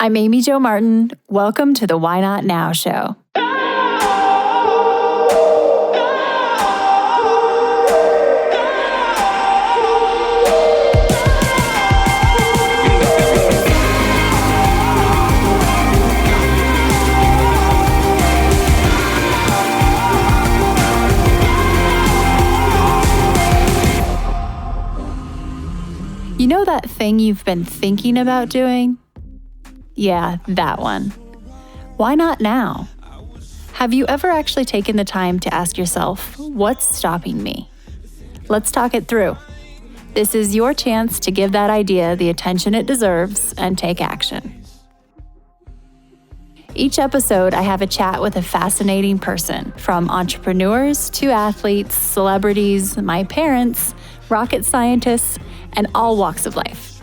I'm Amy Jo Martin. Welcome to the Why Not Now show. You know that thing you've been thinking about doing? Yeah, that one. Why not now? Have you ever actually taken the time to ask yourself, what's stopping me? Let's talk it through. This is your chance to give that idea the attention it deserves and take action. Each episode, I have a chat with a fascinating person, from entrepreneurs to athletes, celebrities, my parents, rocket scientists, and all walks of life.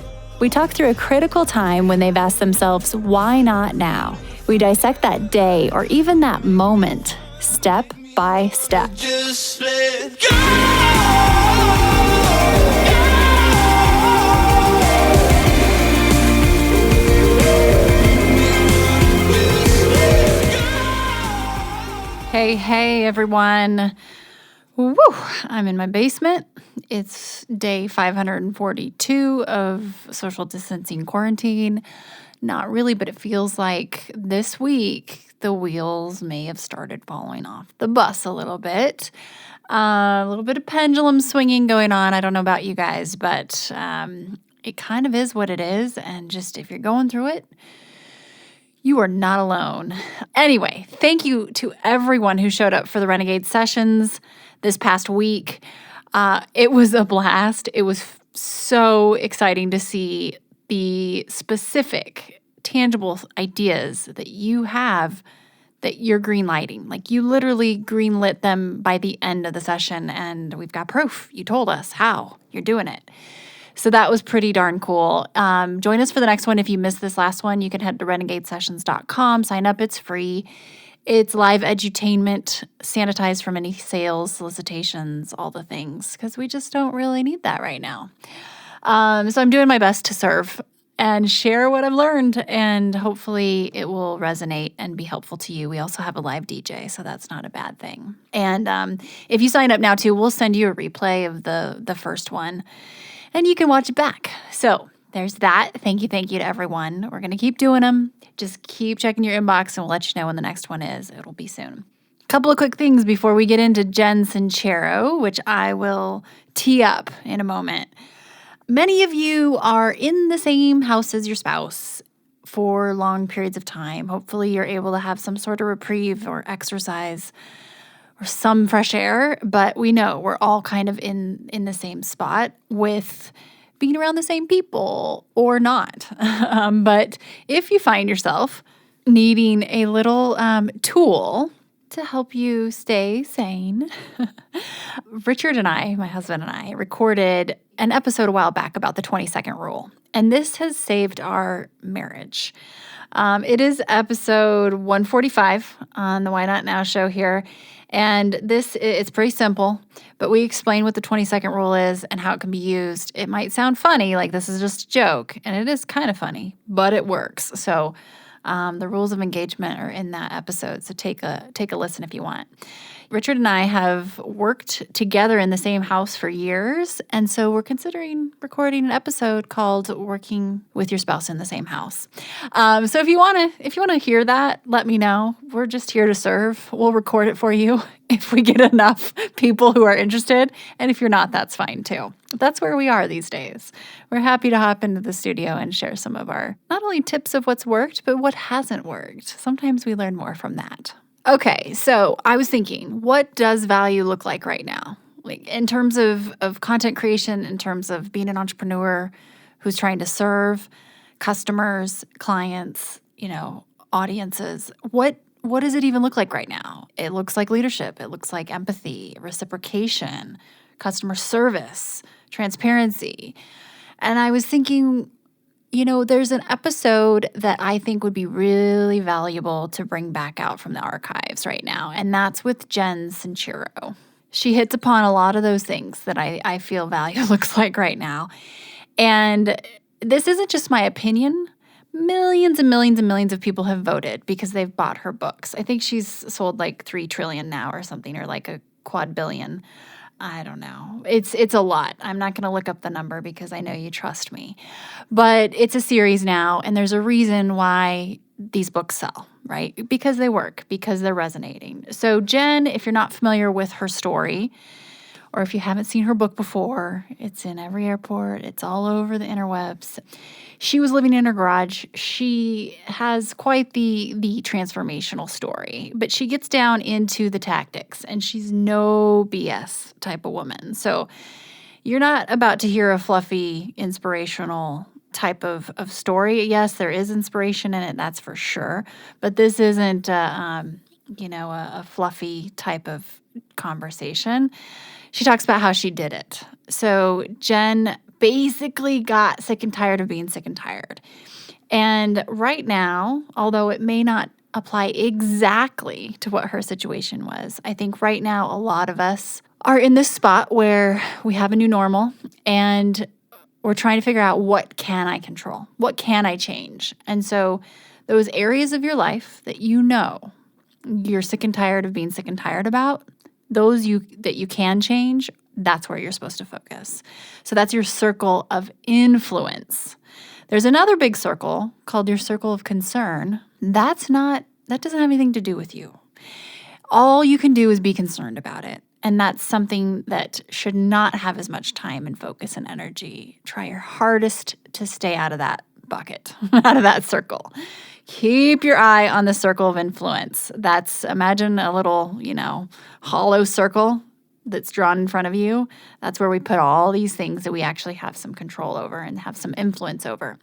We talk through a critical time when they've asked themselves, why not now? We dissect that day or even that moment, step by step. Just let go. Hey, everyone. Woo! I'm in my basement. It's day 542 of social distancing quarantine. Not really, but it feels like this week the wheels may have started falling off the bus a little bit. A little bit of pendulum swinging going on. I don't know about you guys, but it kind of is what it is. And just if you're going through it, you are not alone. Anyway, thank you to everyone who showed up for the Renegade sessions this past week. It was a blast. It was so exciting to see the specific, tangible ideas that you have that you're greenlighting. Like, you literally greenlit them by the end of the session, and we've got proof. You told us how you're doing it. So that was pretty darn cool. Join us for the next one. If you missed this last one, you can head to renegadesessions.com, sign up. It's free. It's live edutainment, sanitized from any sales, solicitations, all the things, because we just don't really need that right now. So I'm doing my best to serve and share what I've learned, and hopefully it will resonate and be helpful to you. We also have a live DJ, so that's not a bad thing. And if you sign up now too, we'll send you a replay of the first one, and you can watch it back. So there's that. Thank you to everyone. We're going to keep doing them. Just keep checking your inbox, and we'll let you know when the next one is. It'll be soon. A couple of quick things before we get into Jen Sincero, which I will tee up in a moment. Many of you are in the same house as your spouse for long periods of time. Hopefully you're able to have some sort of reprieve or exercise or some fresh air, but we know we're all kind of in the same spot with being around the same people or not. But if you find yourself needing a little tool to help you stay sane, Richard and I, my husband and I, recorded an episode a while back about the 20-second rule. And this has saved our marriage. It is episode 145 on the Why Not Now show here. And it's pretty simple, but we explain what the 20-second rule is and how it can be used. It might sound funny, like this is just a joke, and it is kind of funny, but it works. So the rules of engagement are in that episode, so take a listen if you want. Richard and I have worked together in the same house for years, and so we're considering recording an episode called "Working with Your Spouse in the Same House." So if you want to hear that, let me know. We're just here to serve. We'll record it for you if we get enough people who are interested, and if you're not, that's fine too. That's where we are these days. We're happy to hop into the studio and share some of our not only tips of what's worked, but what hasn't worked. Sometimes we learn more from that. Okay, so I was thinking, what does value look like right now? Like in terms of content creation, in terms of being an entrepreneur who's trying to serve customers, clients, audiences. What does it even look like right now? It looks like leadership. It looks like empathy, reciprocation, customer service, transparency. And I was thinking, there's an episode that I think would be really valuable to bring back out from the archives right now, and that's with Jen Sincero. She hits upon a lot of those things that I feel value looks like right now. And this isn't just my opinion, millions and millions and millions of people have voted because they've bought her books. I think she's sold like 3 trillion now or something, or like a quad billion. I don't know. It's a lot. I'm not going to look up the number because I know you trust me. But it's a series now, and there's a reason why these books sell, right? Because they work, because they're resonating. So Jen, if you're not familiar with her story, or if you haven't seen her book before, it's in every airport. It's all over the interwebs. She was living in her garage. She has quite the transformational story, but she gets down into the tactics, and she's no BS type of woman. So you're not about to hear a fluffy, inspirational type of story. Yes, there is inspiration in it, that's for sure. But this isn't, a fluffy type of conversation. She talks about how she did it. So Jen basically got sick and tired of being sick and tired. And right now, although it may not apply exactly to what her situation was, I think right now a lot of us are in this spot where we have a new normal and we're trying to figure out, what can I control? What can I change? And so those areas of your life that you're sick and tired of being sick and tired about, that you can change, that's where you're supposed to focus. So that's your circle of influence. There's another big circle called your circle of concern. That doesn't have anything to do with you. All you can do is be concerned about it. And that's something that should not have as much time and focus and energy. Try your hardest to stay out of that bucket, out of that circle. Keep your eye on the circle of influence. Imagine a little, hollow circle that's drawn in front of you. That's where we put all these things that we actually have some control over and have some influence over.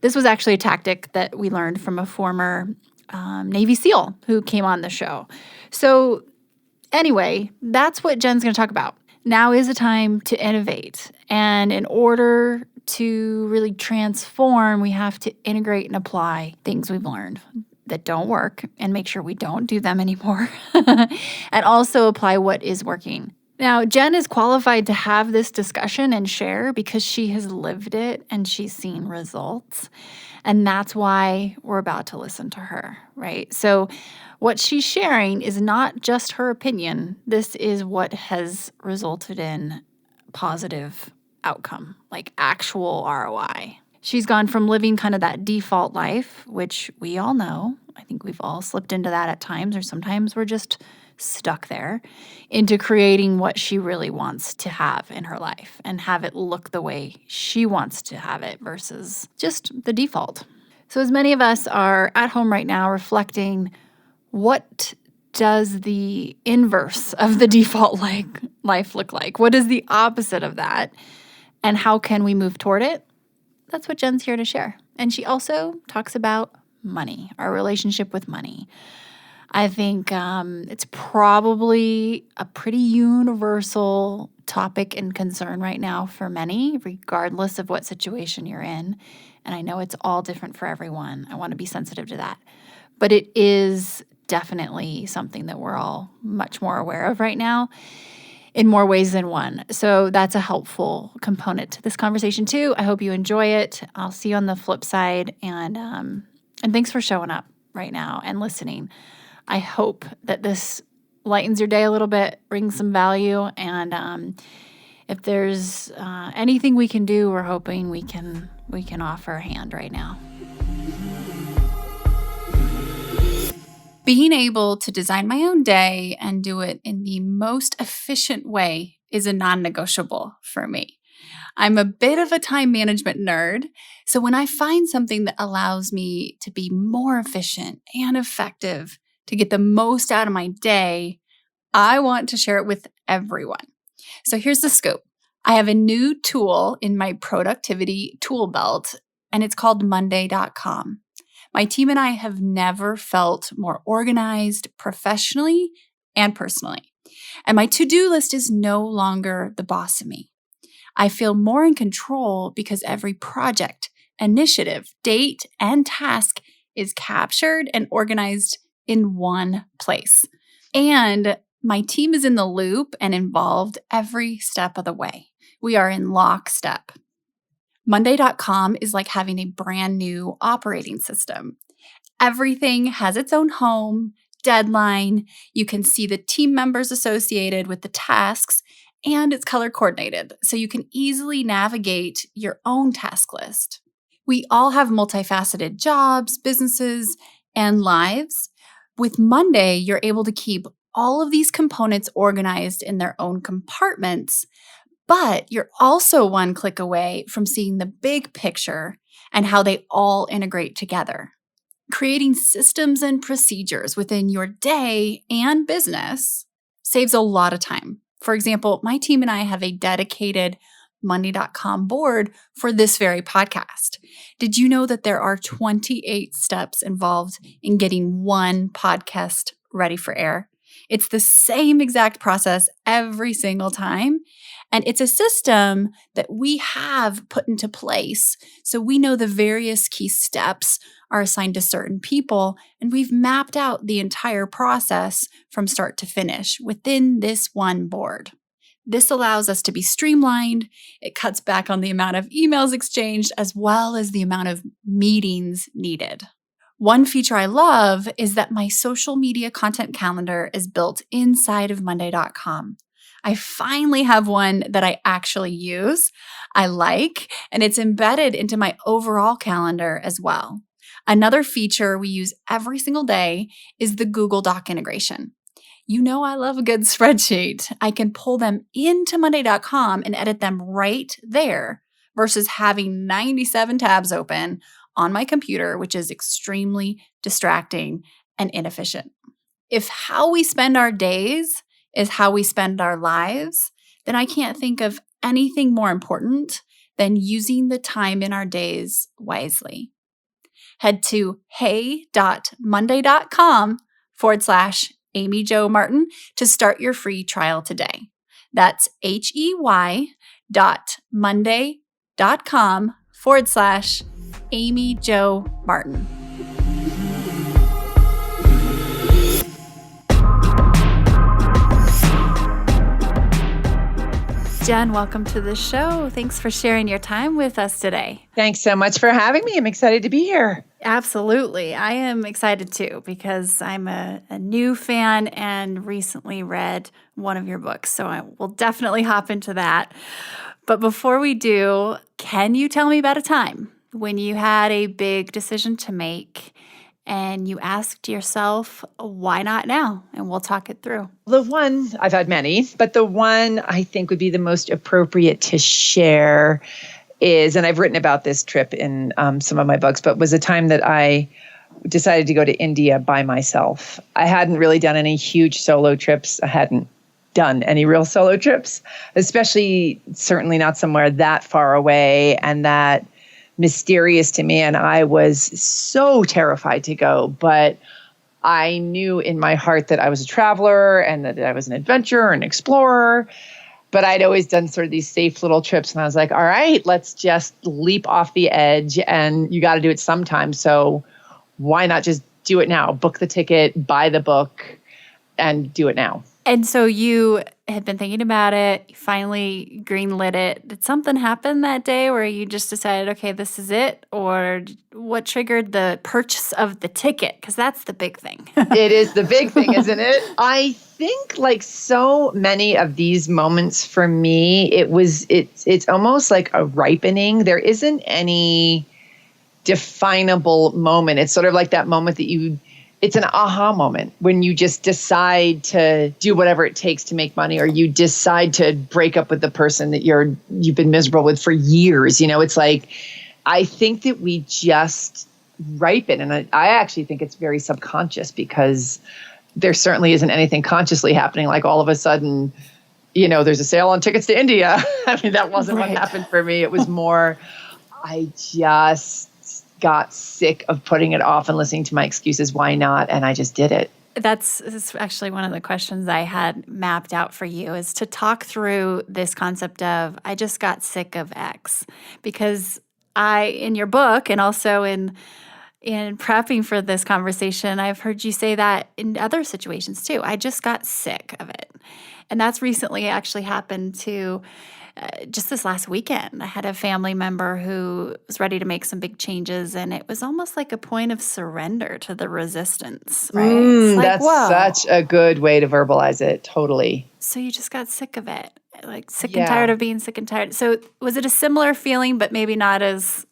This was actually a tactic that we learned from a former Navy SEAL who came on the show. So anyway, that's what Jen's going to talk about. Now is a time to innovate. And in order to really transform, we have to integrate and apply things we've learned that don't work and make sure we don't do them anymore. And also apply what is working. Now, Jen is qualified to have this discussion and share because she has lived it and she's seen results. And that's why we're about to listen to her, right? So what she's sharing is not just her opinion. This is what has resulted in positive outcome, like actual ROI. She's gone from living kind of that default life, which we all know. I think we've all slipped into that at times, or sometimes we're just stuck there, into creating what she really wants to have in her life and have it look the way she wants to have it versus just the default. So as many of us are at home right now reflecting, what does the inverse of the default life look like? What is the opposite of that? And how can we move toward it? That's what Jen's here to share. And she also talks about money, our relationship with money. I think it's probably a pretty universal topic and concern right now for many, regardless of what situation you're in. And I know it's all different for everyone. I want to be sensitive to that. But it is definitely something that we're all much more aware of right now in more ways than one. So that's a helpful component to this conversation too. I hope you enjoy it. I'll see you on the flip side. And thanks for showing up right now and listening. I hope that this lightens your day a little bit, brings some value. And if there's anything we can do, we're hoping we can offer a hand right now. Being able to design my own day and do it in the most efficient way is a non-negotiable for me. I'm a bit of a time management nerd, so when I find something that allows me to be more efficient and effective to get the most out of my day, I want to share it with everyone. So here's the scoop. I have a new tool in my productivity tool belt, and it's called Monday.com. My team and I have never felt more organized professionally and personally. And my to-do list is no longer the boss of me. I feel more in control because every project, initiative, date, and task is captured and organized in one place. And my team is in the loop and involved every step of the way. We are in lockstep. Monday.com is like having a brand new operating system. Everything has its own home, deadline. You can see the team members associated with the tasks, and it's color coordinated, so you can easily navigate your own task list. We all have multifaceted jobs, businesses, and lives. With Monday, you're able to keep all of these components organized in their own compartments, but you're also one click away from seeing the big picture and how they all integrate together. Creating systems and procedures within your day and business saves a lot of time. For example, my team and I have a dedicated Monday.com board for this very podcast. Did you know that there are 28 steps involved in getting one podcast ready for air? It's the same exact process every single time. And it's a system that we have put into place. So we know the various key steps are assigned to certain people, and we've mapped out the entire process from start to finish within this one board. This allows us to be streamlined. It cuts back on the amount of emails exchanged as well as the amount of meetings needed. One feature I love is that my social media content calendar is built inside of Monday.com. I finally have one that I actually use, I like, and it's embedded into my overall calendar as well. Another feature we use every single day is the Google Doc integration. You know I love a good spreadsheet. I can pull them into Monday.com and edit them right there versus having 97 tabs open on my computer, which is extremely distracting and inefficient. If how we spend our days is how we spend our lives, then I can't think of anything more important than using the time in our days wisely. Head to hey.monday.com/Amy Jo Martin to start your free trial today. That's hey.monday.com/Amy Jo Martin. Jen, welcome to the show. Thanks for sharing your time with us today. Thanks so much for having me. I'm excited to be here. Absolutely. I am excited too because I'm a new fan and recently read one of your books. So I will definitely hop into that. But before we do, can you tell me about a time when you had a big decision to make and you asked yourself, why not now? And we'll talk it through. The one, I've had many, but the one I think would be the most appropriate to share is, and I've written about this trip in some of my books, but was a time that I decided to go to India by myself. I hadn't really done any huge solo trips. I hadn't done any real solo trips, especially certainly not somewhere that far away and that mysterious to me. And I was so terrified to go, but I knew in my heart that I was a traveler and that I was an adventurer and explorer. But I'd always done sort of these safe little trips. And I was like, all right, let's just leap off the edge. And you got to do it sometime. So why not just do it now? Book the ticket, buy the book, and do it now. And so you had been thinking about it, you finally greenlit it. Did something happen that day where you just decided, okay, this is it? Or what triggered the purchase of the ticket? Because that's the big thing. It is the big thing, isn't it? I think like so many of these moments for me, it's almost like a ripening. There isn't any definable moment. It's sort of like that moment that it's an aha moment when you just decide to do whatever it takes to make money, or you decide to break up with the person that you've been miserable with for years. You know, it's like, I think that we just ripen. And I actually think it's very subconscious because there certainly isn't anything consciously happening. Like all of a sudden, you know, there's a sale on tickets to India. I mean, that wasn't what happened for me. It was more, I just got sick of putting it off and listening to my excuses. Why not? And I just did it. That's actually one of the questions I had mapped out for you, is to talk through this concept of, I just got sick of X. Because in your book and also in prepping for this conversation, I've heard you say that in other situations too. I just got sick of it. And that's recently actually happened to just this last weekend. I had a family member who was ready to make some big changes, and it was almost like a point of surrender to the resistance, right? It's like, That's whoa. such a good way to verbalize it. Totally. So you just got sick of it, like sick and tired of being sick and tired. So was it a similar feeling, but maybe not as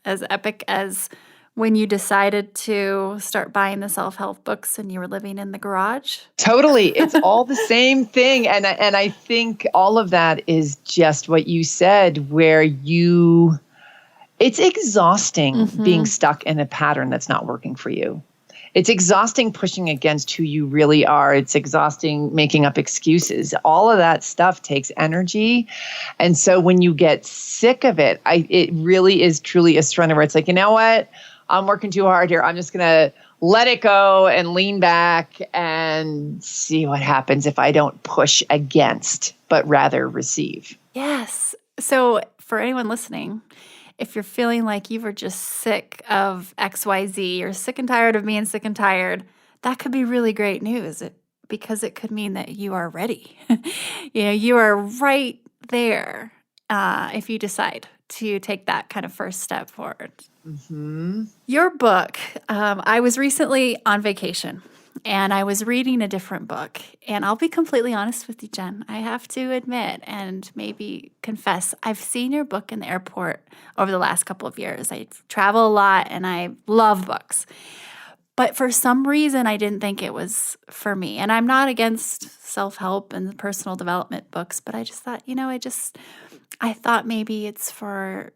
epic as when you decided to start buying the self-help books and you were living in the garage? Totally. It's all the same thing. And I think all of that is just what you said, where it's exhausting being stuck in a pattern that's not working for you. It's exhausting pushing against who you really are. It's exhausting making up excuses. All of that stuff takes energy. And so when you get sick of it, it really is truly a surrender where it's like, you know what? I'm working too hard here. I'm just going to let it go and lean back and see what happens if I don't push against, but rather receive. Yes. So for anyone listening, if you're feeling like you were just sick of XYZ, you're sick and tired of being sick and tired, that could be really great news because it could mean that you are ready. You are right there if you decide to take that kind of first step forward. Mm-hmm. Your book, I was recently on vacation and I was reading a different book. And I'll be completely honest with you, Jen. I have to admit and maybe confess, I've seen your book in the airport over the last couple of years. I travel a lot and I love books. But for some reason, I didn't think it was for me. And I'm not against self-help and personal development books, but I just thought, I thought maybe it's for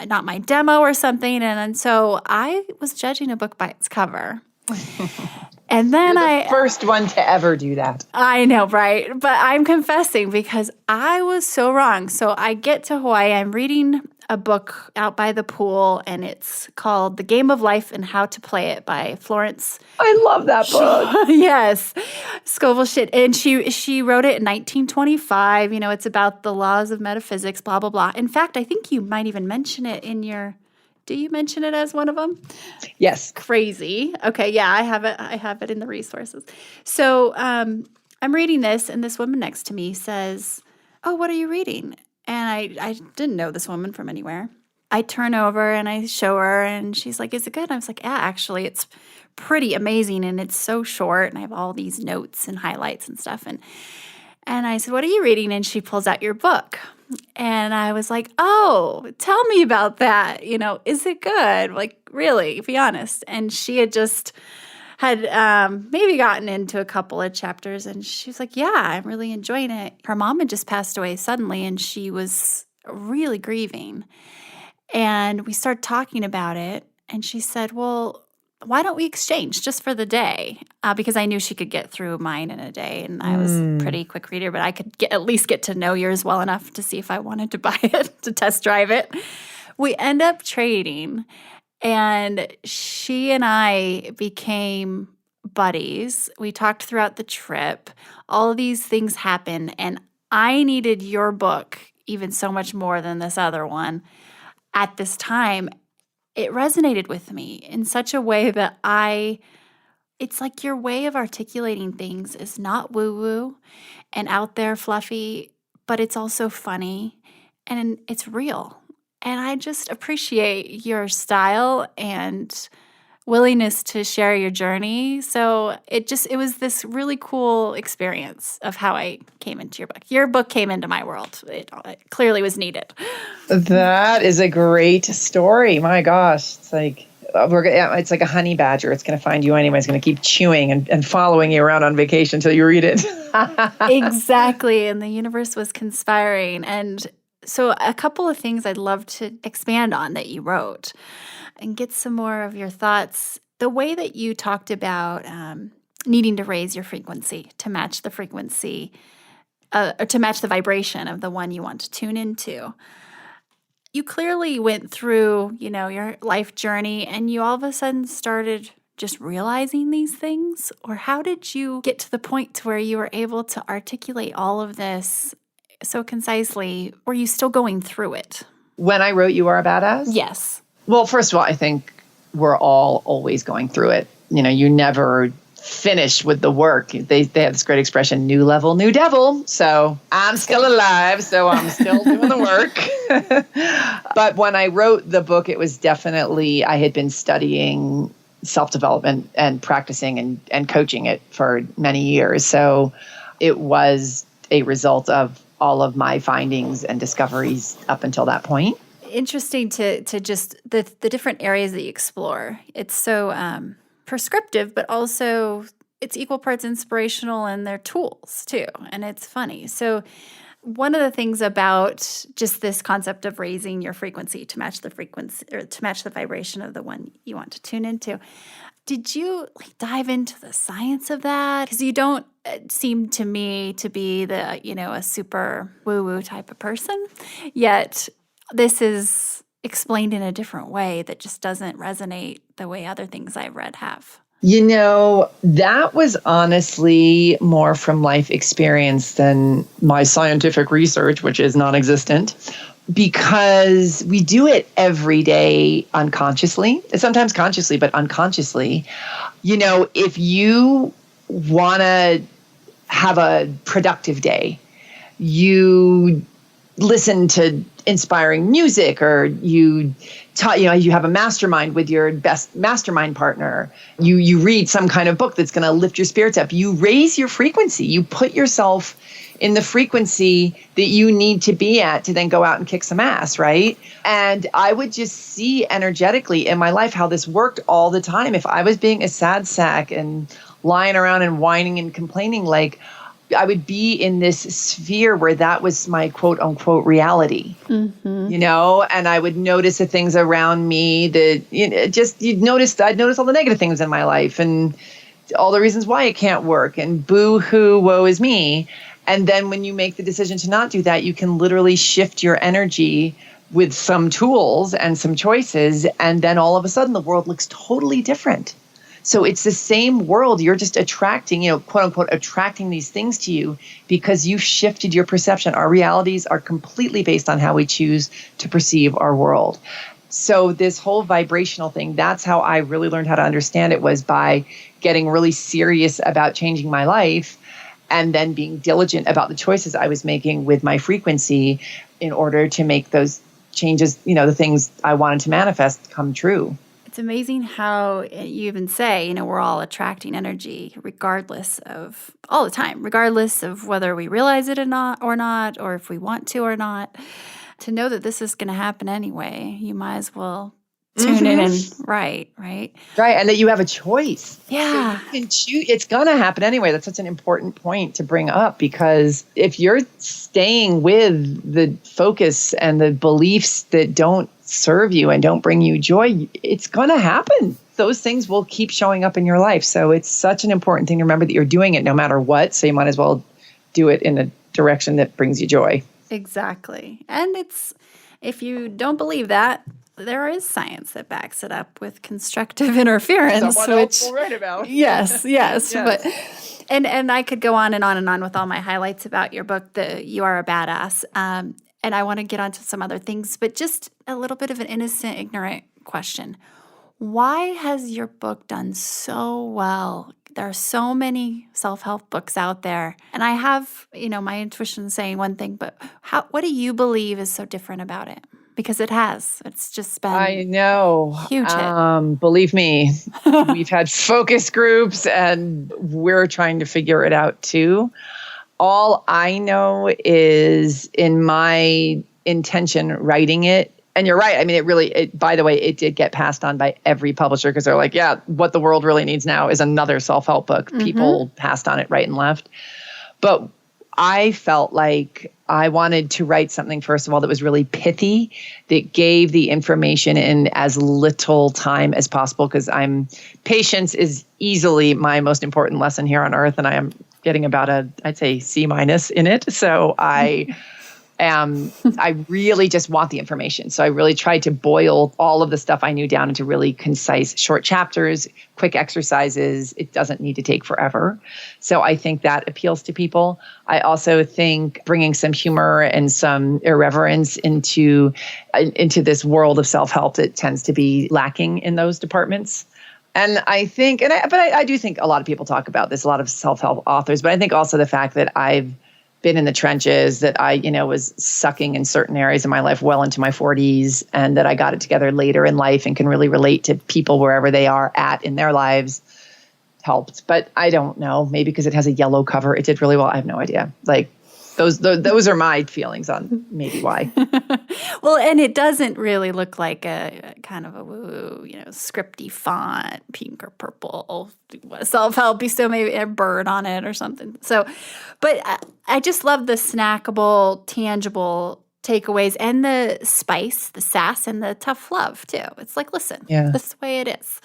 not my demo or something. And so I was judging a book by its cover. And then You're the first one to ever do that. I know, right? But I'm confessing because I was so wrong. So I get to Hawaii. I'm reading a book out by the pool, and it's called The Game of Life and How to Play It by Florence. I love that book. Yes. Scovel shit. And she wrote it in 1925. It's about the laws of metaphysics, blah, blah, blah. In fact, I think you might even mention it in your... Do you mention it as one of them? Yes. Crazy. Okay, yeah, I have it in the resources. So I'm reading this, and this woman next to me says, "Oh, what are you reading?" And I didn't know this woman from anywhere. I turn over and I show her, and she's like, "Is it good?" I was like, "Yeah, actually, it's pretty amazing, and it's so short, and I have all these notes and highlights and stuff." And I said, "What are you reading?" And she pulls out your book. And I was like, "Oh, tell me about that. Is it good? Like, really, be honest." And she had just maybe gotten into a couple of chapters, and she was like, "Yeah, I'm really enjoying it." Her mom had just passed away suddenly, and she was really grieving. And we started talking about it, and she said, "Well, why don't we exchange just for the day?" Because I knew she could get through mine in a day, and I was a pretty quick reader, but I could at least get to know yours well enough to see if I wanted to buy it, to test drive it. We end up trading, and she and I became buddies. We talked throughout the trip. All of these things happened, and I needed your book even so much more than this other one at this time. It resonated with me in such a way that it's like your way of articulating things is not woo-woo and out there fluffy, but it's also funny and it's real. And I just appreciate your style and willingness to share your journey. So it was this really cool experience of how I came into your book. Your book came into my world. It clearly was needed. That is a great story. My gosh. It's like a honey badger. It's going to find you anyway. It's going to keep chewing and following you around on vacation until you read it. Exactly. And the universe was conspiring. And so a couple of things I'd love to expand on that you wrote and get some more of your thoughts. The way that you talked about needing to raise your frequency to match the frequency, or to match the vibration of the one you want to tune into. You clearly went through, your life journey, and you all of a sudden started just realizing these things? Or how did you get to the point to where you were able to articulate all of this so concisely? Were you still going through it? When I wrote You Are a Badass? Yes. Well, first of all, I think we're all always going through it. You never finished with the work. They have this great expression, new level, new devil. So I'm still alive, so I'm still doing the work. But when I wrote the book, it was definitely, I had been studying self-development and practicing and coaching it for many years. So it was a result of all of my findings and discoveries up until that point. Interesting to just the different areas that you explore. It's so prescriptive, but also it's equal parts inspirational, and they're tools too. And it's funny. So one of the things about just this concept of raising your frequency to match the frequency or to match the vibration of the one you want to tune into, did you dive into the science of that? Because you don't seem to me to be a super woo-woo type of person, yet this is explained in a different way that just doesn't resonate the way other things I've read have. That was honestly more from life experience than my scientific research, which is non-existent, because we do it every day unconsciously, sometimes consciously, but unconsciously. If you want to have a productive day, you listen to inspiring music, or you have a mastermind with your best mastermind partner. You read some kind of book that's going to lift your spirits up. You raise your frequency. You put yourself in the frequency that you need to be at to then go out and kick some ass, right? And I would just see energetically in my life how this worked all the time. If I was being a sad sack and lying around and whining and complaining, I would be in this sphere where that was my quote unquote reality, and I would notice the things around me that, I'd notice all the negative things in my life and all the reasons why it can't work and boo hoo, woe is me. And then when you make the decision to not do that, you can literally shift your energy with some tools and some choices. And then all of a sudden the world looks totally different. So it's the same world. You're just attracting, quote unquote, attracting these things to you because you've shifted your perception. Our realities are completely based on how we choose to perceive our world. So this whole vibrational thing, that's how I really learned how to understand it, was by getting really serious about changing my life and then being diligent about the choices I was making with my frequency in order to make those changes, the things I wanted to manifest come true. It's amazing how you even say, we're all attracting energy all the time, regardless of whether we realize it or not, or if we want to or not. To know that this is going to happen anyway, you might as well tune in and right. Right. And that you have a choice. Yeah. So you can choose. It's going to happen anyway. That's such an important point to bring up, because if you're staying with the focus and the beliefs that don't serve you and don't bring you joy, it's going to happen. Those things will keep showing up in your life. So it's such an important thing to remember that you're doing it no matter what. So you might as well do it in a direction that brings you joy. Exactly. And if you don't believe that, there is science that backs it up with constructive interference. Someone else will write about. Yes. Yes. But and I could go on and on and on with all my highlights about your book, You Are a Badass. And I want to get onto some other things, but just a little bit of an innocent, ignorant question. Why has your book done so well? There are so many self-help books out there. And I have, my intuition saying one thing, but what do you believe is so different about it? Because it has. It's just been I know. Huge hit. Believe me, we've had focus groups and we're trying to figure it out too. All I know is in my intention writing it, and you're right. I mean, by the way, it did get passed on by every publisher because they're like, yeah, what the world really needs now is another self-help book. Mm-hmm. People passed on it right and left. But I felt like I wanted to write something, first of all, that was really pithy, that gave the information in as little time as possible, because patience is easily my most important lesson here on earth, and I am getting about I'd say C- in it. So I really just want the information. So I really tried to boil all of the stuff I knew down into really concise, short chapters, quick exercises. It doesn't need to take forever. So I think that appeals to people. I also think bringing some humor and some irreverence into this world of self-help that tends to be lacking in those departments. And I think, but I do think a lot of people talk about this, a lot of self-help authors, but I think also the fact that I've been in the trenches, that I, was sucking in certain areas of my life well into my 40s, and that I got it together later in life and can really relate to people wherever they are at in their lives helped. But I don't know, maybe because it has a yellow cover, it did really well. I have no idea. Like those are my feelings on maybe why. Well, and it doesn't really look like a kind of a woo, scripty font, pink or purple, self-helpy, so maybe a bird on it or something. So, but I just love the snackable, tangible takeaways and the spice, the sass, and the tough love too. It's like, listen, this is the way it is.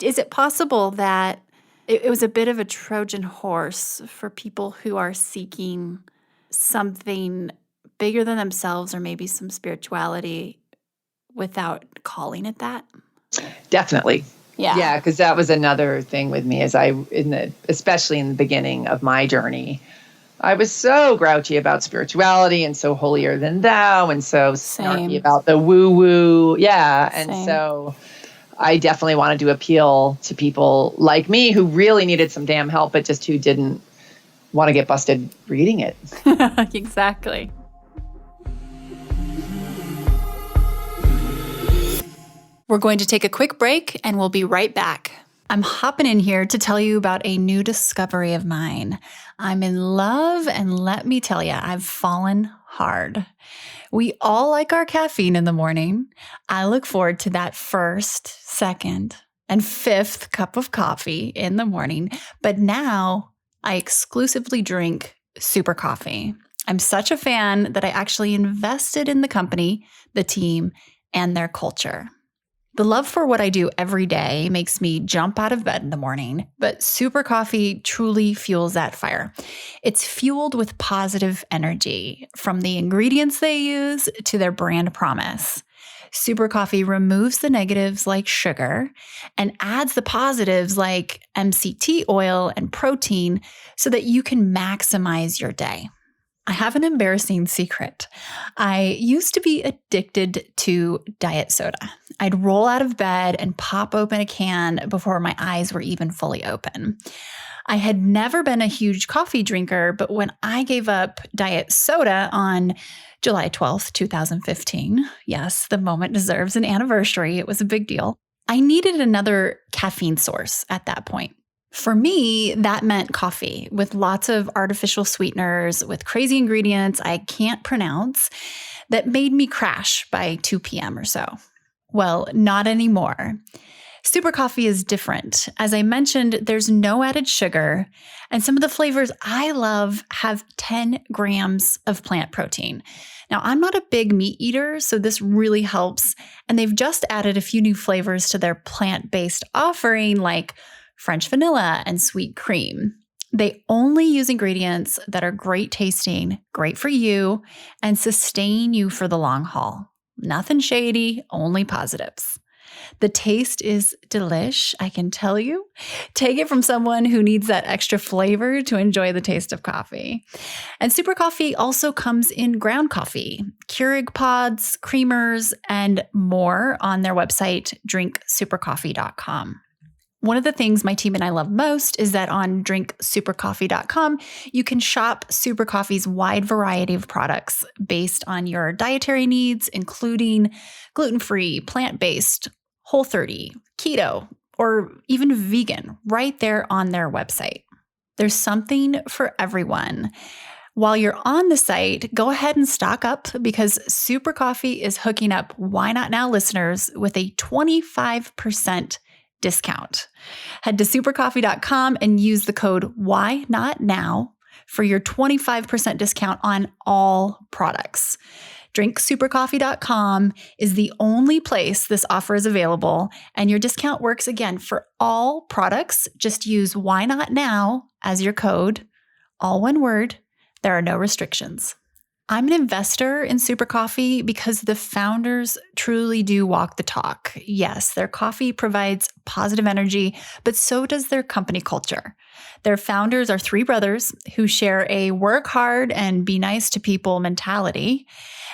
Is it possible that it was a bit of a Trojan horse for people who are seeking something bigger than themselves or maybe some spirituality without calling it that? Definitely. Yeah. Yeah, because that was another thing with me especially in the beginning of my journey. I was so grouchy about spirituality and so holier than thou and so snarky about the woo-woo. Yeah. And so I definitely wanted to appeal to people like me who really needed some damn help, but just who didn't want to get busted reading it. Exactly. We're going to take a quick break and we'll be right back. I'm hopping in here to tell you about a new discovery of mine. I'm in love, and let me tell you, I've fallen hard. We all like our caffeine in the morning. I look forward to that first, second, and fifth cup of coffee in the morning, but now I exclusively drink Super Coffee. I'm such a fan that I actually invested in the company, the team, and their culture. The love for what I do every day makes me jump out of bed in the morning, but Super Coffee truly fuels that fire. It's fueled with positive energy, from the ingredients they use to their brand promise. Super Coffee removes the negatives like sugar and adds the positives like MCT oil and protein so that you can maximize your day. I have an embarrassing secret. I used to be addicted to diet soda. I'd roll out of bed and pop open a can before my eyes were even fully open. I had never been a huge coffee drinker, but when I gave up diet soda on July 12th, 2015, yes, the moment deserves an anniversary. It was a big deal. I needed another caffeine source at that point. For me, that meant coffee with lots of artificial sweeteners, with crazy ingredients I can't pronounce that made me crash by 2 p.m. or so. Well, not anymore. Super Coffee is different. As I mentioned, there's no added sugar, and some of the flavors I love have 10 grams of plant protein. Now, I'm not a big meat eater, so this really helps, and they've just added a few new flavors to their plant-based offering, like French vanilla and sweet cream. They only use ingredients that are great tasting, great for you, and sustain you for the long haul. Nothing shady, only positives. The taste is delish, I can tell you. Take it from someone who needs that extra flavor to enjoy the taste of coffee. And Super Coffee also comes in ground coffee, Keurig pods, creamers, and more on their website, drinksupercoffee.com. One of the things my team and I love most is that on drinksupercoffee.com, you can shop Super Coffee's wide variety of products based on your dietary needs, including gluten-free, plant-based, Whole30, keto, or even vegan, right there on their website. There's something for everyone. While you're on the site, go ahead and stock up because Super Coffee is hooking up Why Not Now listeners with a 25% discount. Head to supercoffee.com and use the code Why Not Now for your 25% discount on all products. drinksupercoffee.com is the only place this offer is available, and your discount works again for all products. Just use Why Not Now as your code, all one word. There are no restrictions. I'm an investor in Super Coffee because the founders truly do walk the talk. Yes, their coffee provides positive energy, but so does their company culture. Their founders are three brothers who share a work hard and be nice to people mentality,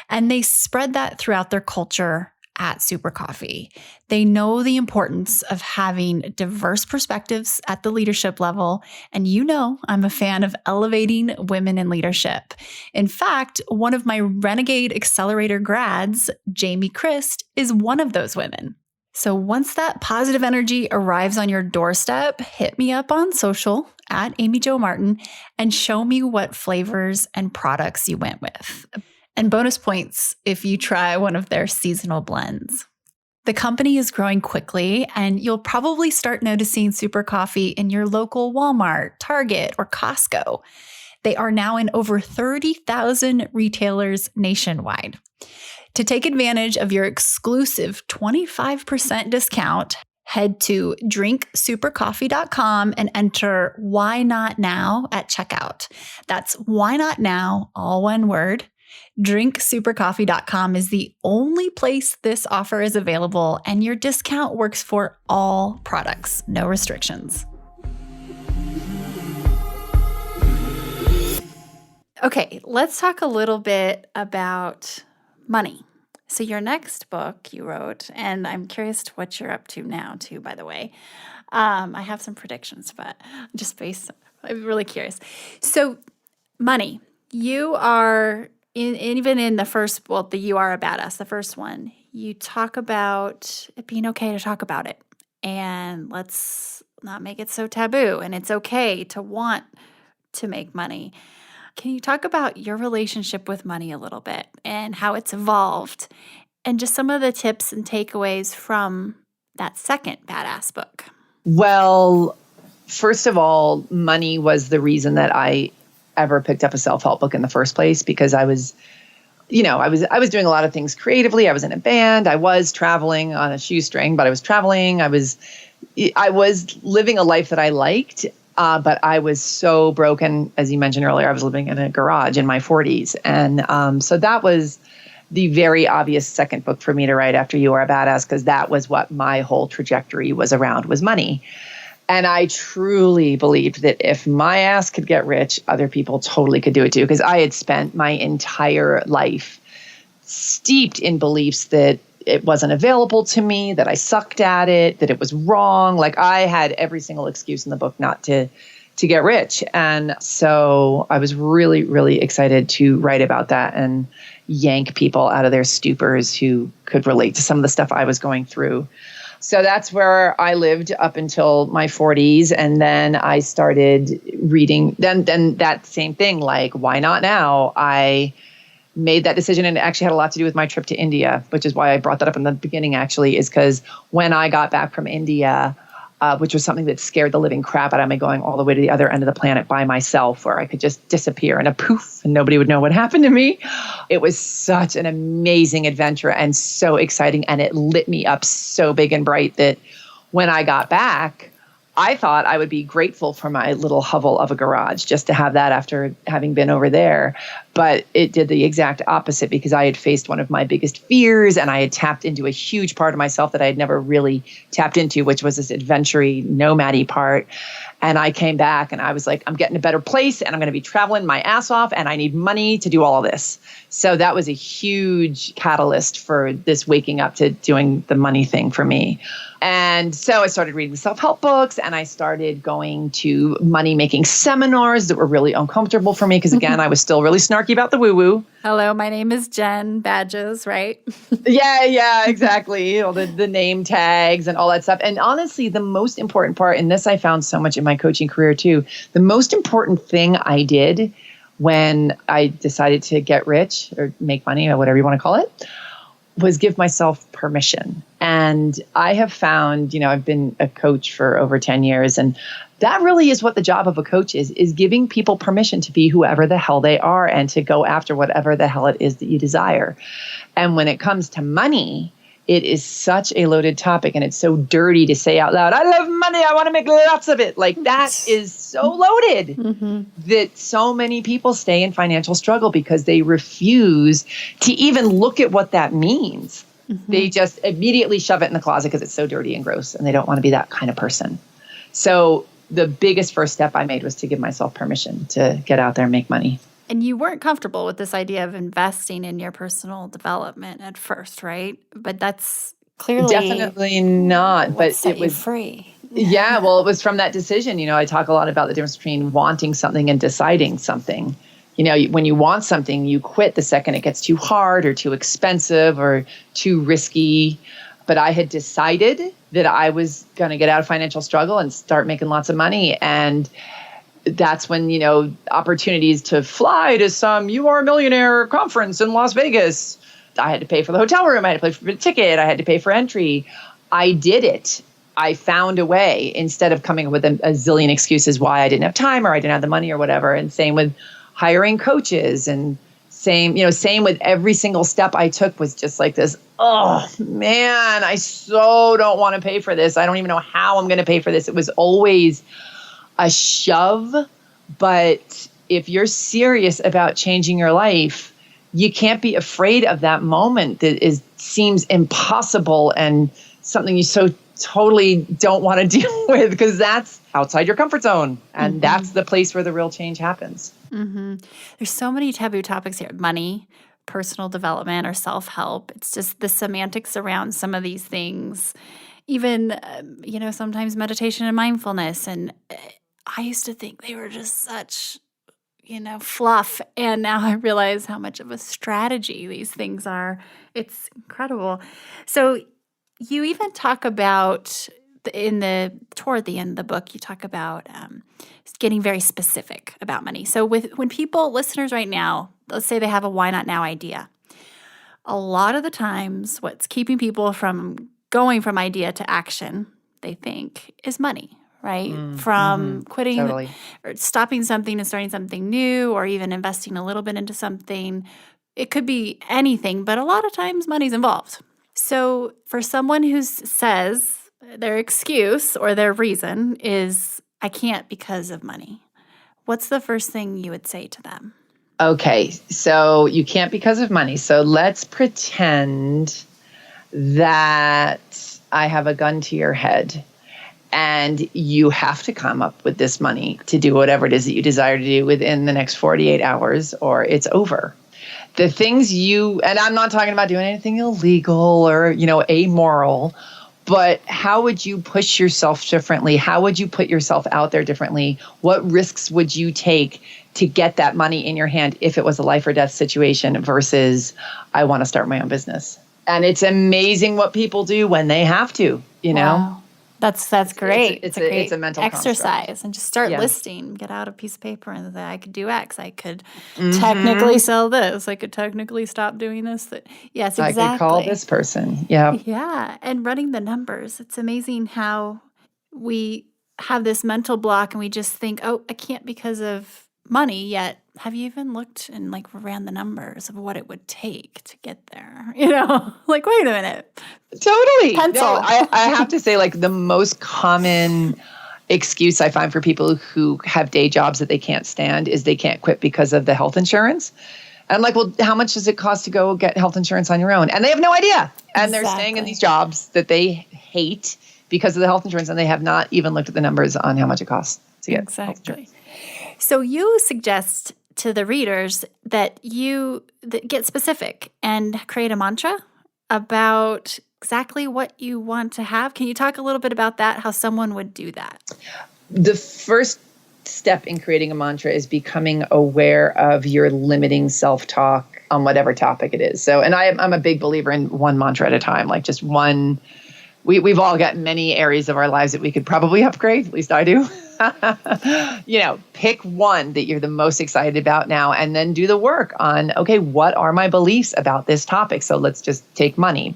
and they spread that throughout their culture at Super Coffee. They know the importance of having diverse perspectives at the leadership level. And you know, I'm a fan of elevating women in leadership. In fact, one of my Renegade Accelerator grads, Jamie Christ, is one of those women. So once that positive energy arrives on your doorstep, hit me up on social at Amy Jo Martin and show me what flavors and products you went with. And bonus points if you try one of their seasonal blends. The company is growing quickly, and you'll probably start noticing Super Coffee in your local Walmart, Target, or Costco. They are now in over 30,000 retailers nationwide. To take advantage of your exclusive 25% discount, head to drinksupercoffee.com and enter Why Not Now at checkout. That's Why Not Now, all one word. drinksupercoffee.com is the only place this offer is available, and your discount works for all products, no restrictions. Okay, let's talk a little bit about money. So your next book you wrote, and I'm curious to what you're up to now too, by the way. I have some predictions, but I'm really curious. So money, you are, even in the first, the You Are a Badass, the first one, you talk about it being okay to talk about it. And let's not make it so taboo. And it's okay to want to make money. Can you talk about your relationship with money a little bit and how it's evolved and just some of the tips and takeaways from that second badass book? Well, first of all, money was the reason that I ever picked up a self-help book in the first place, because I was doing a lot of things creatively. I was in a band. I was traveling on a shoestring, but I was traveling. I was living a life that I liked. But I was so broken, as you mentioned earlier. I was living in a garage in my 40s. And so that was the very obvious second book for me to write after You Are a Badass, because that was what my whole trajectory was around, was money. And I truly believed that if my ass could get rich, other people totally could do it too, because I had spent my entire life steeped in beliefs that it wasn't available to me, that I sucked at it, that it was wrong. Like, I had every single excuse in the book not to get rich. And so I was really, really excited to write about that and yank people out of their stupors who could relate to some of the stuff I was going through. So that's where I lived up until my 40s. And then I started reading, then that same thing, like, why not now? I made that decision, and it actually had a lot to do with my trip to India, which is why I brought that up in the beginning, actually, is because when I got back from India, which was something that scared the living crap out of me, going all the way to the other end of the planet by myself, where I could just disappear in a poof and nobody would know what happened to me. It was such an amazing adventure and so exciting. And it lit me up so big and bright that when I got back, I thought I would be grateful for my little hovel of a garage just to have that after having been over there. But it did the exact opposite, because I had faced one of my biggest fears, and I had tapped into a huge part of myself that I had never really tapped into, which was this adventure-y, nomad-y part. And I came back and I was like, I'm getting a better place, and I'm going to be traveling my ass off, and I need money to do all of this. So that was a huge catalyst for this waking up to doing the money thing for me. And so I started reading self-help books, and I started going to money-making seminars that were really uncomfortable for me because, again, I was still really snarky about the woo-woo. Hello, my name is Jen, badges, right? Yeah, exactly. You know, the name tags and all that stuff. And honestly, the most important part, and this I found so much in my coaching career too, the most important thing I did when I decided to get rich or make money or whatever you want to call it, was give myself permission. And I have found, I've been a coach for over 10 years, and that really is what the job of a coach is giving people permission to be whoever the hell they are and to go after whatever the hell it is that you desire. And when it comes to money, it is such a loaded topic, and it's so dirty to say out loud, I love money, I want to make lots of it. Like, that is so loaded that so many people stay in financial struggle because they refuse to even look at what that means. They just immediately shove it in the closet because it's so dirty and gross, and they don't want to be that kind of person. So the biggest first step I made was to give myself permission to get out there and make money. And you weren't comfortable with this idea of investing in your personal development at first, right? But that's clearly Definitely not. what But set it you was, free. yeah, well, it was from that decision. I talk a lot about the difference between wanting something and deciding something. When you want something, you quit the second it gets too hard or too expensive or too risky. But I had decided that I was going to get out of financial struggle and start making lots of money. And that's when, opportunities to fly to some You Are a Millionaire conference in Las Vegas. I had to pay for the hotel room. I had to pay for the ticket. I had to pay for entry. I did it. I found a way instead of coming up with a zillion excuses why I didn't have time or I didn't have the money or whatever. And same with hiring coaches, and same with every single step I took was just like this. Oh man, I so don't want to pay for this. I don't even know how I'm going to pay for this. It was always a shove. But if you're serious about changing your life, you can't be afraid of that moment that seems impossible and something you so totally don't want to deal with, because that's outside your comfort zone. And that's the place where the real change happens. There's so many taboo topics here. Money, personal development, or self-help. It's just the semantics around some of these things. Even, sometimes meditation and mindfulness. And I used to think they were just such, fluff. And now I realize how much of a strategy these things are. It's incredible. So you even talk about toward the end of the book, you talk about getting very specific about money. So when listeners right now, let's say they have a why not now idea, a lot of the times what's keeping people from going from idea to action, they think, is money, right? From quitting Totally. or stopping something and starting something new, or even investing a little bit into something. It could be anything, but a lot of times money's involved. So for someone who says their excuse or their reason is, I can't because of money, what's the first thing you would say to them? Okay, so you can't because of money. So let's pretend that I have a gun to your head and you have to come up with this money to do whatever it is that you desire to do within the next 48 hours or it's over. The things and I'm not talking about doing anything illegal or, amoral, but how would you push yourself differently? How would you put yourself out there differently? What risks would you take to get that money in your hand if it was a life or death situation versus I want to start my own business? And it's amazing what people do when they have to, Wow. That's great. It's great a mental exercise construct. And just start listing. Get out a piece of paper and say, I could do X. I could technically sell this. I could technically stop doing this. Yes, exactly. I could call this person. Yeah. Yeah. And running the numbers. It's amazing how we have this mental block and we just think, oh, I can't because of money. Yet, have you even looked and ran the numbers of what it would take to get there? Wait a minute. Totally. Pencil. No, I have to say, the most common excuse I find for people who have day jobs that they can't stand is they can't quit because of the health insurance. And I'm like, well, how much does it cost to go get health insurance on your own? And they have no idea. And they're staying in these jobs that they hate because of the health insurance, and they have not even looked at the numbers on how much it costs to get health insurance. So you suggest to the readers that you get specific and create a mantra about exactly what you want to have. Can you talk a little bit about that, how someone would do that? The first step in creating a mantra is becoming aware of your limiting self-talk on whatever topic it is. So, and I'm a big believer in one mantra at a time, just one. We've all got many areas of our lives that we could probably upgrade. At least I do. Pick one that you're the most excited about now, and then do the work on, okay, what are my beliefs about this topic? So let's just take money,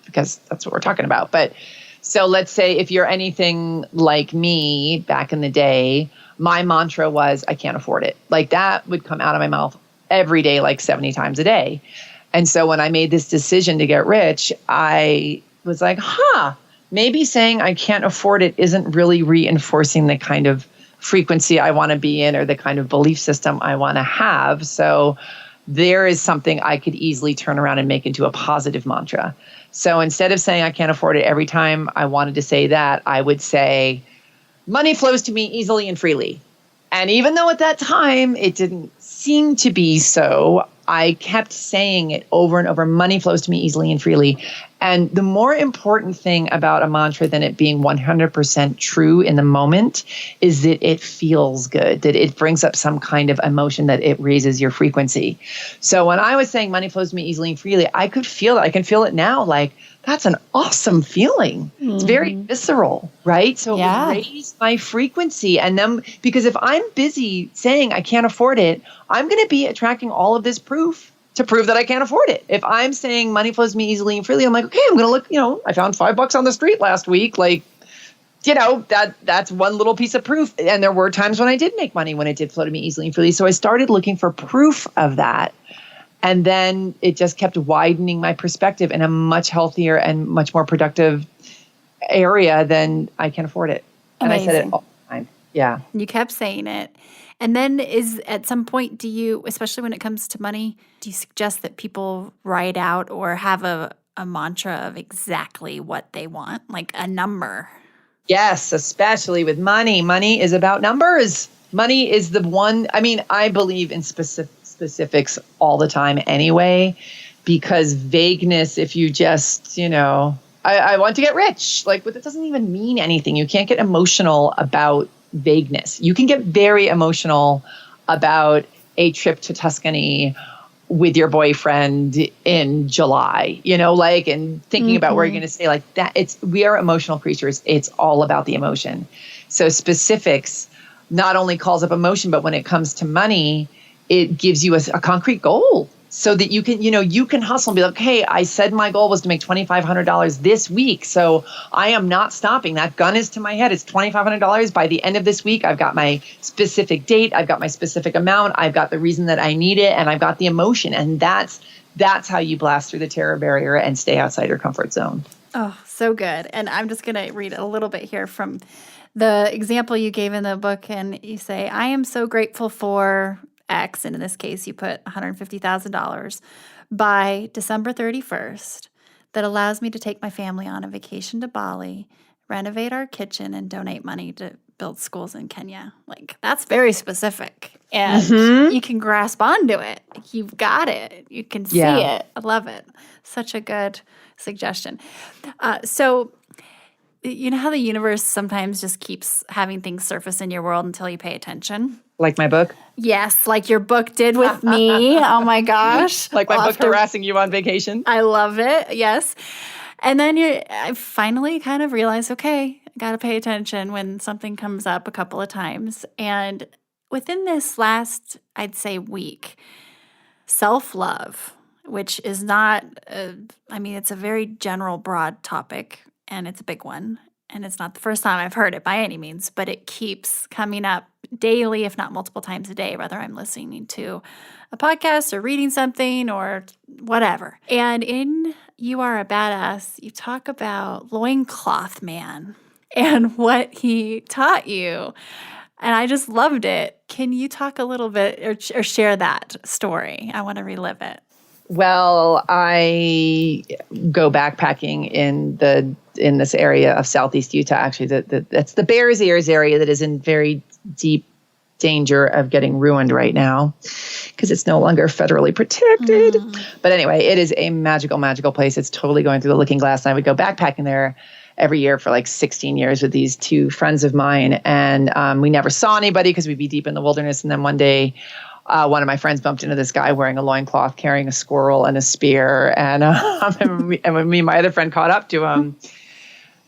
because that's what we're talking about. But so let's say if you're anything like me back in the day, my mantra was, I can't afford it. That would come out of my mouth every day, 70 times a day. And so when I made this decision to get rich, I was like, maybe saying I can't afford it isn't really reinforcing the kind of frequency I want to be in or the kind of belief system I want to have. So there is something I could easily turn around and make into a positive mantra. So instead of saying I can't afford it every time I wanted to say that, I would say, money flows to me easily and freely. And even though at that time it didn't seemed to be so, I kept saying it over and over. Money flows to me easily and freely. And the more important thing about a mantra than it being 100% true in the moment is that it feels good, that it brings up some kind of emotion, that it raises your frequency. So when I was saying money flows to me easily and freely, I could feel it. I can feel it now. Like, that's an awesome feeling. It's very visceral, right? So it would raise my frequency. And then, because if I'm busy saying I can't afford it, I'm going to be attracting all of this proof to prove that I can't afford it. If I'm saying money flows to me easily and freely, I'm like, okay, I'm going to look, I found $5 on the street last week. Like, that's one little piece of proof. And there were times when I did make money when it did flow to me easily and freely. So I started looking for proof of that. And then it just kept widening my perspective in a much healthier and much more productive area than I can afford it. And Amazing. I said it all the time. Yeah. You kept saying it. And then at some point, do you, especially when it comes to money, do you suggest that people write out or have a mantra of exactly what they want, like a number? Yes, especially with money. Money is about numbers. Money is the one, I believe in specifics all the time anyway, because vagueness, if you just, I want to get rich, like, but it doesn't even mean anything. You can't get emotional about vagueness. You can get very emotional about a trip to Tuscany with your boyfriend in July, and thinking about where you're going to stay, like that. We are emotional creatures. It's all about the emotion. So specifics not only calls up emotion, but when it comes to money, it gives you a concrete goal so that you can hustle and be like, hey, I said my goal was to make $2,500 this week. So I am not stopping. That gun is to my head. It's $2,500 by the end of this week. I've got my specific date. I've got my specific amount. I've got the reason that I need it. And I've got the emotion. And that's how you blast through the terror barrier and stay outside your comfort zone. Oh, so good. And I'm just going to read a little bit here from the example you gave in the book. And you say, I am so grateful for X, and in this case, you put $150,000 by December 31st that allows me to take my family on a vacation to Bali, renovate our kitchen, and donate money to build schools in Kenya. Like, that's very specific, and you can grasp onto it. You've got it. You can see it. I love it. Such a good suggestion. So you know how the universe sometimes just keeps having things surface in your world until you pay attention? Like my book? Yes, like your book did with me. Oh my gosh. Like my book harassing you on vacation? I love it. Yes. And then I finally kind of realized, okay, I got to pay attention when something comes up a couple of times. And within this last, I'd say, week, self-love, which is not, it's a very general, broad topic, and it's a big one. And it's not the first time I've heard it by any means, but it keeps coming up daily, if not multiple times a day, whether I'm listening to a podcast or reading something or whatever. And in You Are a Badass, you talk about Loincloth Man and what he taught you. And I just loved it. Can you talk a little bit or share that story? I want to relive it. Well, I go backpacking in this area of Southeast Utah. Actually, that's the Bears Ears area that is in very deep danger of getting ruined right now because it's no longer federally protected. But anyway, it is a magical, magical place. It's totally going through the looking glass. And I would go backpacking there every year for like 16 years with these two friends of mine. And we never saw anybody because we'd be deep in the wilderness. And then one day, one of my friends bumped into this guy wearing a loincloth, carrying a squirrel and a spear. And when me and my other friend caught up to him,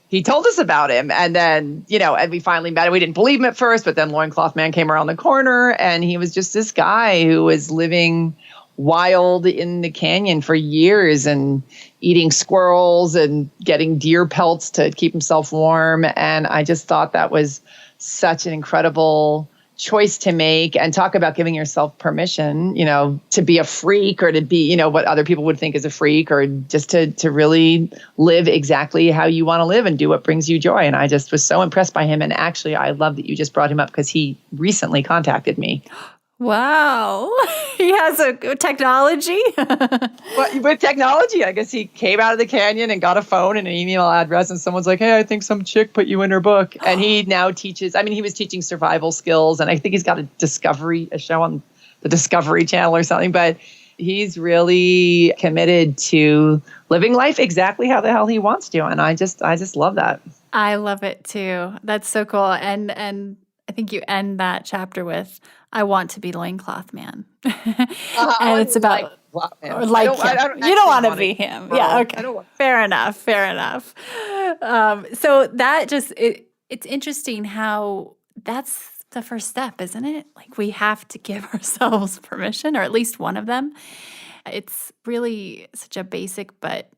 he told us about him. And then, and we finally met him. We didn't believe him at first, but then Loincloth Man came around the corner and he was just this guy who was living wild in the canyon for years and eating squirrels and getting deer pelts to keep himself warm. And I just thought that was such an incredible choice to make, and talk about giving yourself permission, to be a freak or to be, what other people would think is a freak, or just to really live exactly how you want to live and do what brings you joy. And I just was so impressed by him. And actually, I love that you just brought him up because he recently contacted me. Wow. He has a technology. Well, with technology, I guess he came out of the canyon and got a phone and an email address, and someone's like, hey, I think some chick put you in her book. And he now teaches, he was teaching survival skills, and I think he's got a show on the Discovery Channel or something, but he's really committed to living life exactly how the hell he wants to. And I just love that. I love it too. That's so cool. And I think you end that chapter with, I want to be loincloth man. And it's about him. I don't You don't want to want be it. him. No, Yeah. I Okay. don't want- Fair enough. Fair enough. So that just, it's interesting how that's the first step, isn't it? Like we have to give ourselves permission, or at least one of them. It's really such a basic, but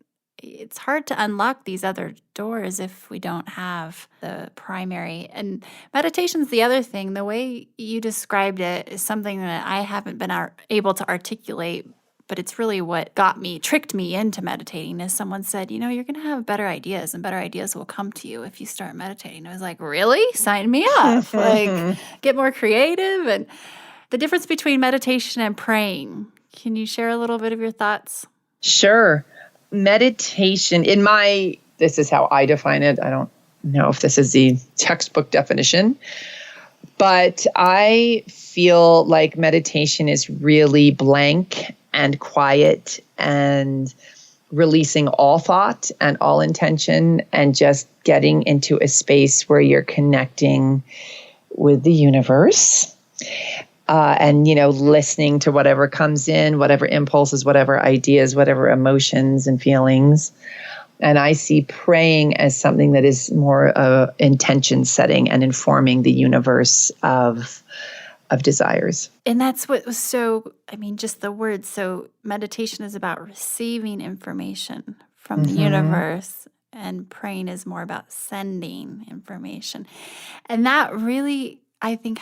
it's hard to unlock these other doors if we don't have the primary. And meditation's the other thing. The way you described it is something that I haven't been able to articulate, but it's really what tricked me into meditating. Is someone said, you're going to have better ideas, and better ideas will come to you if you start meditating. I was like, really? Sign me up. Like, get more creative. And the difference between meditation and praying. Can you share a little bit of your thoughts? Sure. Meditation, this is how I define it. I don't know if this is the textbook definition, but I feel like meditation is really blank and quiet and releasing all thought and all intention and just getting into a space where you're connecting with the universe. And, listening to whatever comes in, whatever impulses, whatever ideas, whatever emotions and feelings. And I see praying as something that is more intention setting and informing the universe of desires. And that's what was just the word. So meditation is about receiving information from the universe, and praying is more about sending information. And that really, I think,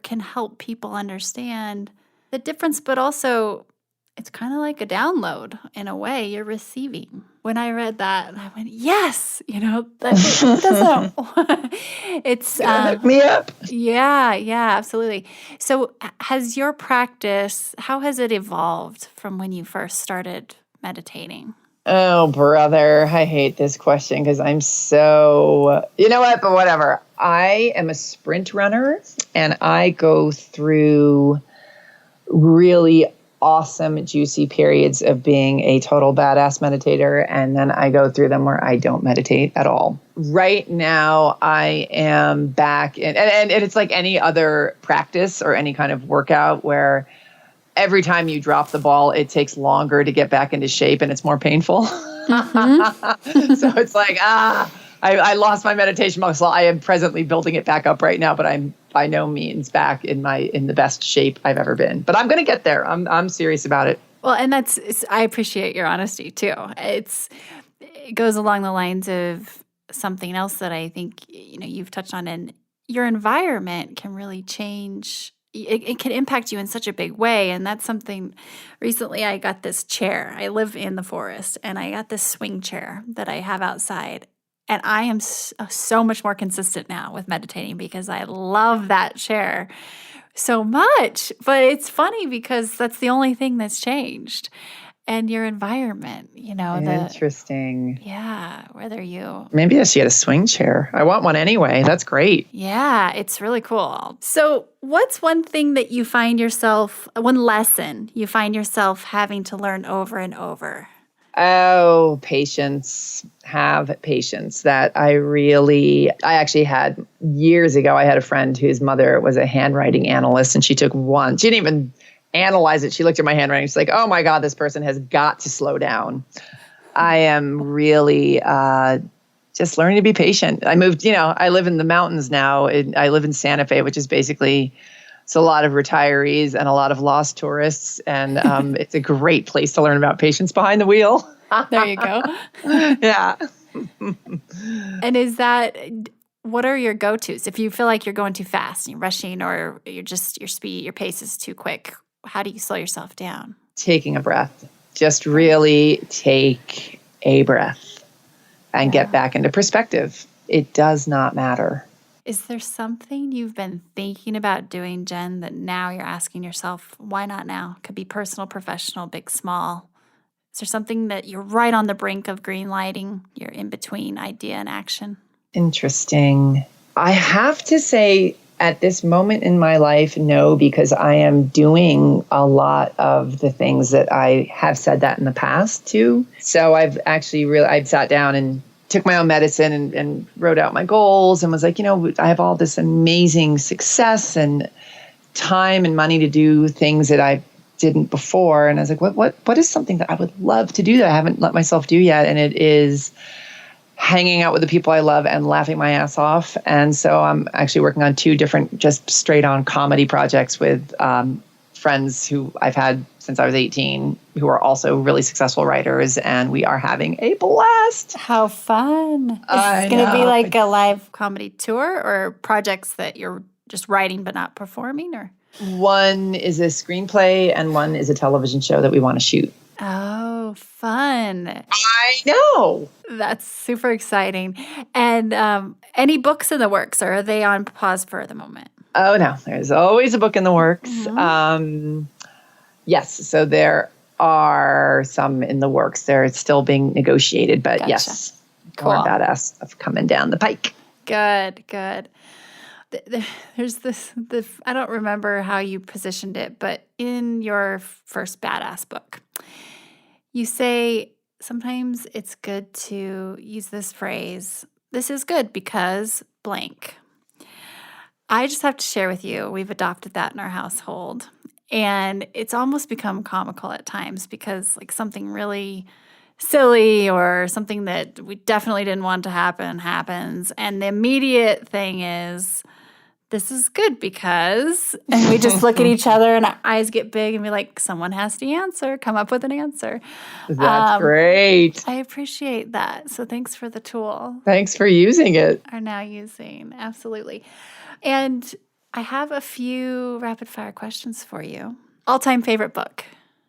can help people understand the difference, but also it's kind of like a download in a way. You're receiving. When I read that, I went, yes, that doesn't. It's Hook me up. Yeah, absolutely. So has your practice, how has it evolved from when you first started meditating? Oh, brother, I hate this question because I'm so, you know what, but whatever. I am a sprint runner, and I go through really awesome, juicy periods of being a total badass meditator, and then I go through them where I don't meditate at all. Right now, I am back in, and it's like any other practice or any kind of workout where every time you drop the ball, it takes longer to get back into shape and it's more painful. So it's like, I lost my meditation muscle. I am presently building it back up right now, but I'm by no means back in the best shape I've ever been. But I'm going to get there. I'm serious about it. Well, and I appreciate your honesty too. It goes along the lines of something else that I think, you've touched on, and your environment can really change. It can impact you in such a big way. And that's something, recently I got this chair. I live in the forest, and I got this swing chair that I have outside. And I am so much more consistent now with meditating because I love that chair so much. But it's funny because that's the only thing that's changed. And your environment, Interesting. whether you... Maybe I should get a swing chair. I want one anyway. That's great. Yeah, it's really cool. So what's one thing that you find yourself, one lesson you find yourself having to learn over and over? Oh, patience. Have patience. That I actually had years ago, I had a friend whose mother was a handwriting analyst, and she didn't even analyze it. She looked at my handwriting. She's like, oh my God, this person has got to slow down. I am really just learning to be patient. I moved, I live in the mountains now. I live in Santa Fe, which is basically, it's a lot of retirees and a lot of lost tourists. And it's a great place to learn about patience behind the wheel. There you go. Yeah. And what are your go-tos? If you feel like you're going too fast and you're rushing, or your pace is too quick, how do you slow yourself down? Taking a breath. Just really take a breath and get back into perspective. It does not matter. Is there something you've been thinking about doing, Jen, that now you're asking yourself, why not now? Could be personal, professional, big, small. Is there something that you're right on the brink of green lighting? You're in between idea and action? Interesting. I have to say, At this moment in my life, no, because I am doing a lot of the things that I have said that in the past too. So I've actually I've sat down and took my own medicine and wrote out my goals and was like, I have all this amazing success and time and money to do things that I didn't before. And I was like, what is something that I would love to do that I haven't let myself do yet? And it is hanging out with the people I love and laughing my ass off. And so I'm actually working on 2 different just straight on comedy projects with friends who I've had since I was 18, who are also really successful writers. And we are having a blast. How fun. Is this going to be like a live comedy tour or projects that you're just writing but not performing? Or one is a screenplay and one is a television show that we want to shoot. Oh, fun. I know. That's super exciting. And any books in the works, or are they on pause for the moment? Oh, no. There's always a book in the works. Yes. So there are some in the works. They're still being negotiated, but Gotcha. yes. Cool. More badass stuff coming down the pike. Good. There's this, I don't remember how you positioned it, but in your first badass book, you say sometimes it's good to use this phrase, this is good because blank. I just have to share with you, we've adopted that in our household. And it's almost become comical at times because like something really silly or something that we definitely didn't want to happen happens. And the immediate thing is, this is good because, and we just look at each other and our eyes get big and be like, someone has to answer, come up with an answer. That's great. I appreciate that. So thanks for the tool. Thanks for using it. Are now using. Absolutely. And I have a few rapid fire questions for you. All-time favorite book?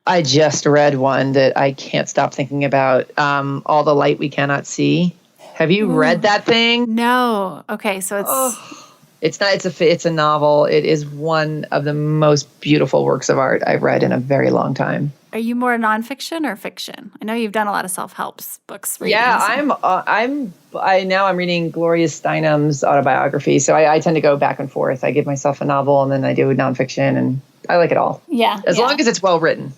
I just read one that I can't stop thinking about, All the Light We Cannot See. Have you read that thing? No. Okay, so it's... It's a novel. It is one of the most beautiful works of art I've read in a very long time. Are you more nonfiction or fiction? I know you've done a lot of self-help books. Reading, yeah, so. I'm reading Gloria Steinem's autobiography, so I tend to go back and forth. I give myself a novel and then I do nonfiction, and I like it all. Yeah, as long as it's well written.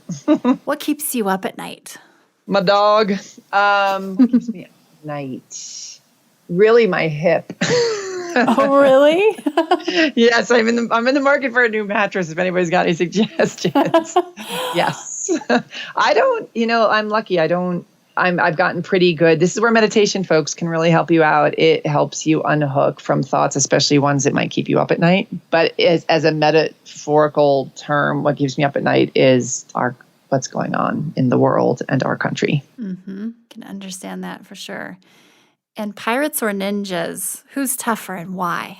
What keeps you up at night? My dog. What keeps me up at night? Really, my hip. Oh, really? Yes, I'm in the market for a new mattress. If anybody's got any suggestions. Yes. I don't, I'm lucky. I've gotten pretty good. This is where meditation, folks, can really help you out. It helps you unhook from thoughts, especially ones that might keep you up at night. But as a metaphorical term, what keeps me up at night is what's going on in the world and our country. Mm-hmm. Can understand that for sure. And pirates or ninjas, who's tougher and why?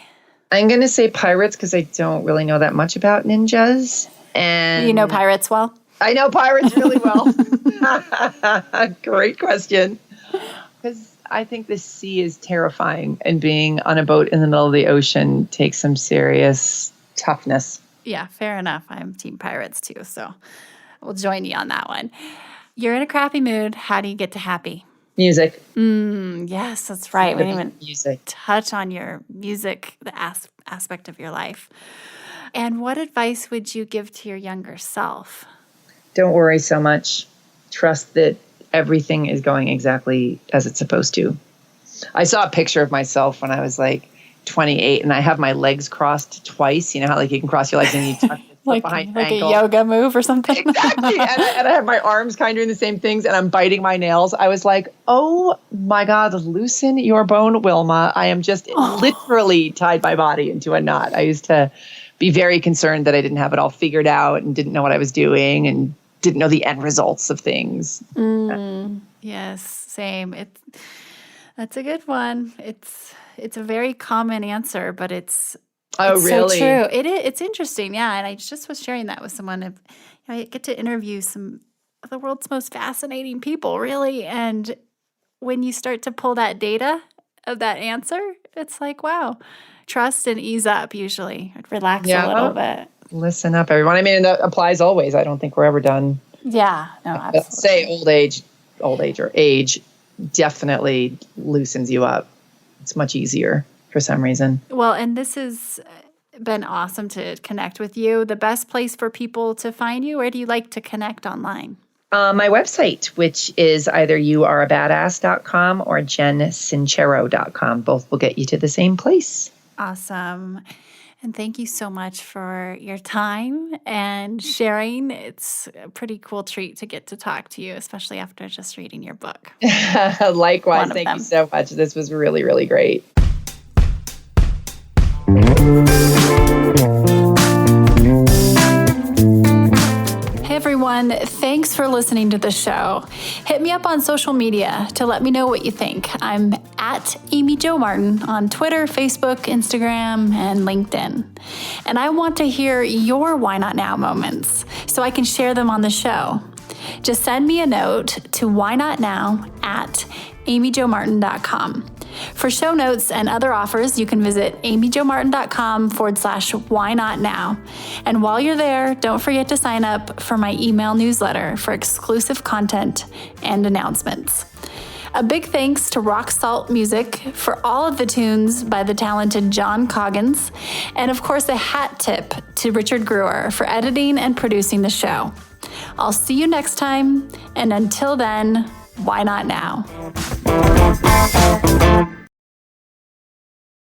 I'm going to say pirates because I don't really know that much about ninjas. And you know pirates well? I know pirates really well. Great question. Because I think the sea is terrifying, and being on a boat in the middle of the ocean takes some serious toughness. Yeah, fair enough. I'm team pirates too, so we'll join you on that one. You're in a crappy mood. How do you get to happy? Music. Yes, that's right. We didn't even music. touch on your music, the aspect of your life. And what advice would you give to your younger self? Don't worry so much. Trust that everything is going exactly as it's supposed to. I saw a picture of myself when I was like 28, and I have my legs crossed twice. You know how like you can cross your legs and you tuck your foot behind your ankle? A yoga move or something? Exactly. and I have my arms kind of doing the same things, and I'm biting my nails. I was like, oh my God, loosen your bone, Wilma. I am just literally tied my body into a knot. I used to be very concerned that I didn't have it all figured out and didn't know what I was doing and didn't know the end results of things. Yes, same. That's a good one. It's a very common answer, but it's really? So true. It's interesting, yeah. And I just was sharing that with someone. I get to interview some of the world's most fascinating people, really. And when you start to pull that data of that answer, it's like, wow, trust and ease up. Usually, relax a little bit. Listen up, everyone. I mean, that applies always. I don't think we're ever done. Yeah, no, absolutely. Say old age or age definitely loosens you up. It's much easier for some reason. Well, and this is been awesome to connect with you. The best place for people to find you, where do you like to connect online? My website, which is either youareabadass.com or jensincero.com. Both will get you to the same place. Awesome. And thank you so much for your time and sharing. It's a pretty cool treat to get to talk to you, especially after just reading your book. Likewise. Thank you so much. This was really, really great. Hey everyone, thanks for listening to the show. Hit me up on social media to let me know what you think. I'm at Amy Jo Martin on Twitter, Facebook, Instagram, and LinkedIn. And I want to hear your Why Not Now moments so I can share them on the show. Just send me a note to whynotnow@amyjomartin.com. For show notes and other offers, you can visit amyjomartin.com/whynotnow. And while you're there, don't forget to sign up for my email newsletter for exclusive content and announcements. A big thanks to Rock Salt Music for all of the tunes by the talented John Coggins. And of course, a hat tip to Richard Brewer for editing and producing the show. I'll see you next time. And until then, why not now?